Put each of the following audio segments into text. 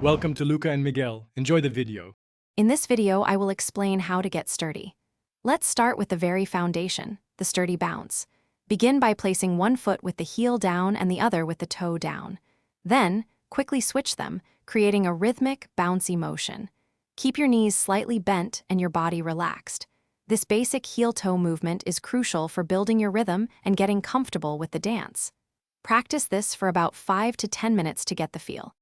Welcome to Luca and Miguel. Enjoy the video. In this video, I will explain how to get sturdy. Let's start with the very foundation, the sturdy bounce. Begin by placing one foot with the heel down and the other with the toe down. Then, quickly switch them, creating a rhythmic, bouncy motion. Keep your knees slightly bent and your body relaxed. This basic heel-toe movement is crucial for building your rhythm and getting comfortable with the dance. Practice this for about 5 to 10 minutes to get the feel.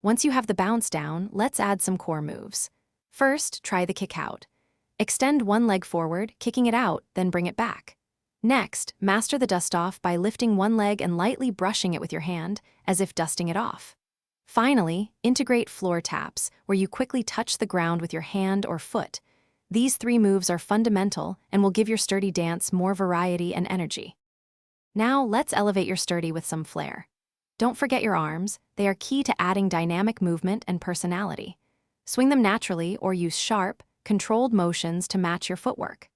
Once you have the bounce down, let's add some core moves. First, try the kick out. Extend one leg forward, kicking it out, then bring it back. Next, master the dust off by lifting one leg and lightly brushing it with your hand, as if dusting it off. Finally, integrate floor taps, where you quickly touch the ground with your hand or foot. These 3 moves are fundamental and will give your sturdy dance more variety and energy. Now, let's elevate your sturdy with some flair. Don't forget your arms, they are key to adding dynamic movement and personality. Swing them naturally or use sharp, controlled motions to match your footwork.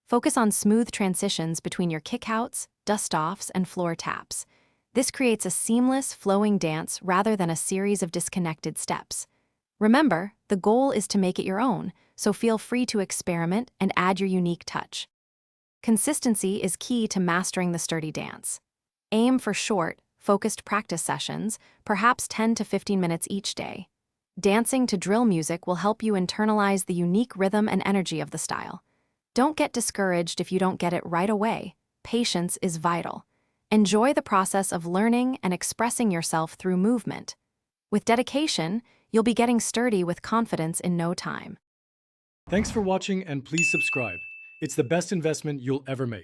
Focus on smooth transitions between your kickouts, dust-offs, and floor taps. This creates a seamless, flowing dance rather than a series of disconnected steps. Remember, the goal is to make it your own, so feel free to experiment and add your unique touch. Consistency is key to mastering the sturdy dance. Aim for short, focused practice sessions, perhaps 10 to 15 minutes each day. Dancing to drill music will help you internalize the unique rhythm and energy of the style. Don't get discouraged if you don't get it right away. Patience is vital. Enjoy the process of learning and expressing yourself through movement. With dedication, you'll be getting sturdy with confidence in no time. Thanks for watching and please subscribe. It's the best investment you'll ever make.